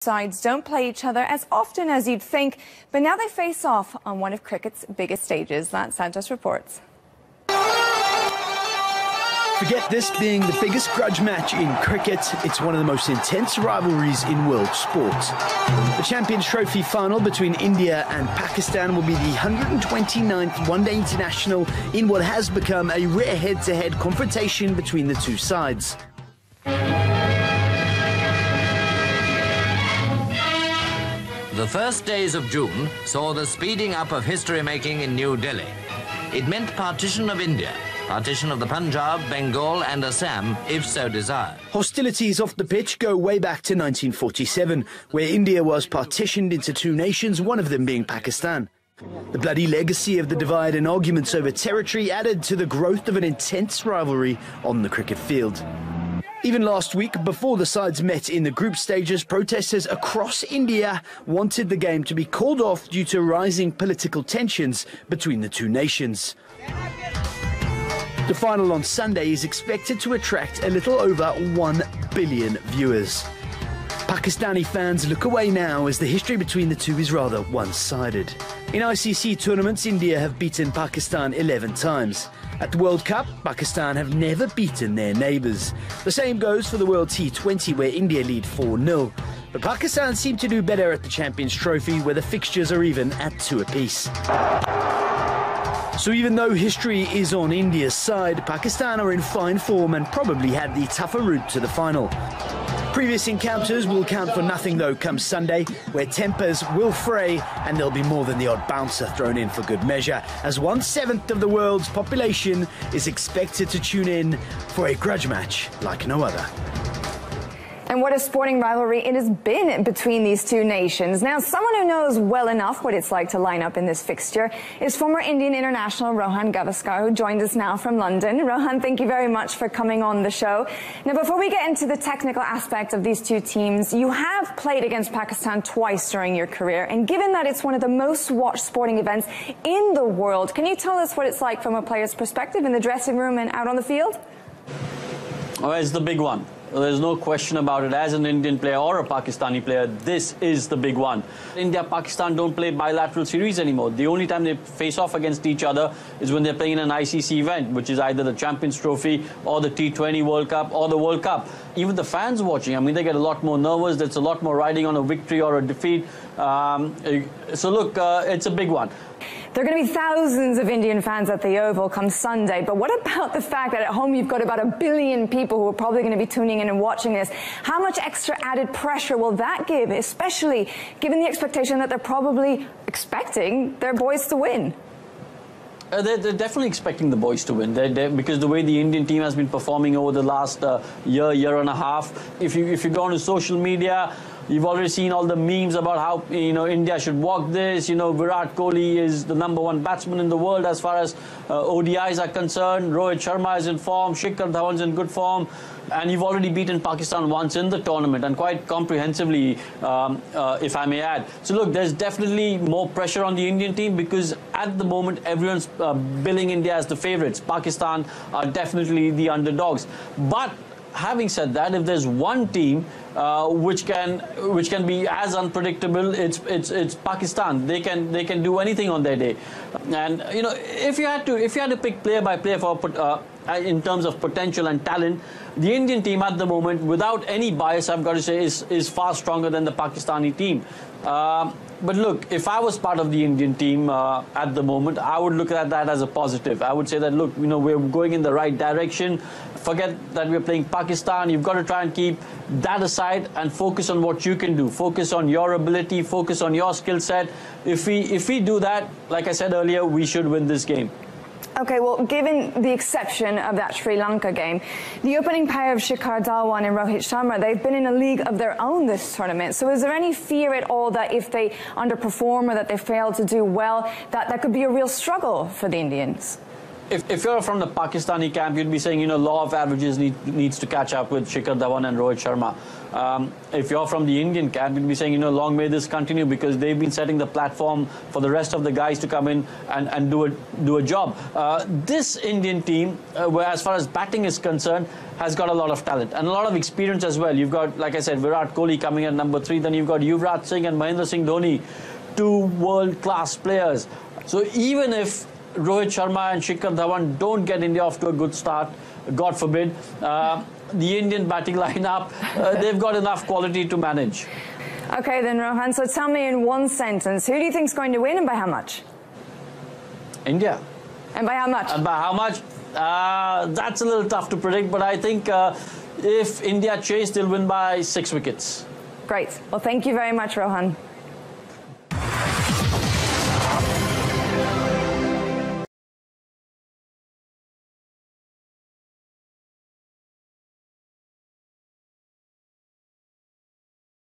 Sides don't play each other as often as you'd think, but now they face off on one of cricket's biggest stages. That Santos reports. Forget this being the biggest grudge match in cricket. It's one of the most intense rivalries in world sport. The Champions Trophy final between India and Pakistan will be the 129th one-day international in what has become a rare head-to-head confrontation between the two sides. The first days of June saw the speeding up of history-making in New Delhi. It meant partition of India, partition of the Punjab, Bengal and Assam, if so desired. Hostilities off the pitch go way back to 1947, where India was partitioned into two nations, one of them being Pakistan. The bloody legacy of the divide and arguments over territory added to the growth of an intense rivalry on the cricket field. Even last week, before the sides met in the group stages, protesters across India wanted the game to be called off due to rising political tensions between the two nations. The final on Sunday is expected to attract a little over 1 billion viewers. Pakistani fans look away now as the history between the two is rather one-sided. In ICC tournaments, India have beaten Pakistan 11 times. At the World Cup, Pakistan have never beaten their neighbours. The same goes for the World T20, where India lead 4-0. But Pakistan seem to do better at the Champions Trophy, where the fixtures are even at 2 apiece. So even though history is on India's side, Pakistan are in fine form and probably had the tougher route to the final. Previous encounters will count for nothing, though, come Sunday, where tempers will fray and there'll be more than the odd bouncer thrown in for good measure, as 1/7 of the world's population is expected to tune in for a grudge match like no other. And what a sporting rivalry it has been between these two nations. Now, someone who knows well enough what it's like to line up in this fixture is former Indian international Rohan Gavaskar, who joins us now from London. Rohan, thank you very much for coming on the show. Now, before we get into the technical aspect of these two teams, you have played against Pakistan twice during your career. And given that it's one of the most watched sporting events in the world, can you tell us what it's like from a player's perspective in the dressing room and out on the field? Oh, it's the big one. There's no question about it. As an Indian player or a Pakistani player, this is the big one. India-Pakistan don't play bilateral series anymore. The only time they face off against each other is when they're playing in an ICC event, which is either the Champions Trophy or the T20 World Cup or the World Cup. Even the fans watching, I mean, they get a lot more nervous. There's a lot more riding on a victory or a defeat. So look, it's a big one. There are going to be thousands of Indian fans at the Oval come Sunday, but what about the fact that at home you've got about 1 billion people who are probably going to be tuning in and watching this? How much extra added pressure will that give, especially given the expectation that they're probably expecting their boys to win? They're definitely expecting the boys to win, because the way the Indian team has been performing over the last year and a half. If you go on to social media, you've already seen all the memes about how India should walk this. Virat Kohli is the #1 batsman in the world as far as ODIs are concerned. Rohit Sharma is in form. Shikhar Dhawan's in good form. And you've already beaten Pakistan once in the tournament, and quite comprehensively, if I may add. So look, there's definitely more pressure on the Indian team, because at the moment everyone's billing India as the favourites. Pakistan are definitely the underdogs. But having said that, if there's one team which can be as unpredictable, it's Pakistan. They can do anything on their day. And if you had to pick player by player for in terms of potential and talent, the Indian team at the moment, without any bias, I've got to say, is far stronger than the Pakistani team. But look, if I was part of the Indian team at the moment, I would look at that as a positive. I would say that, look, we're going in the right direction. Forget that we're playing Pakistan. You've got to try and keep that aside and focus on what you can do. Focus on your ability, focus on your skill set. If we do that, like I said earlier, we should win this game. Okay, well, given the exception of that Sri Lanka game, the opening pair of Shikhar Dhawan and Rohit Sharma, they've been in a league of their own this tournament. So is there any fear at all that if they underperform or that they fail to do well, that could be a real struggle for the Indians? If you're from the Pakistani camp, you'd be saying, law of averages needs to catch up with Shikhar Dhawan and Rohit Sharma. If you're from the Indian camp, you'd be saying, long may this continue, because they've been setting the platform for the rest of the guys to come in and do a job. This Indian team, where as far as batting is concerned, has got a lot of talent and a lot of experience as well. You've got, like I said, Virat Kohli coming at number 3. Then you've got Yuvraj Singh and Mahendra Singh Dhoni, 2 world-class players. So even if Rohit Sharma and Shikhar Dhawan don't get India off to a good start, God forbid, the Indian batting lineup, they've got enough quality to manage. Okay then, Rohan, so tell me in one sentence, who do you think is going to win and by how much? India. And by how much? And by how much? That's a little tough to predict, but I think if India chase, they'll win by 6 wickets. Great. Well, thank you very much, Rohan.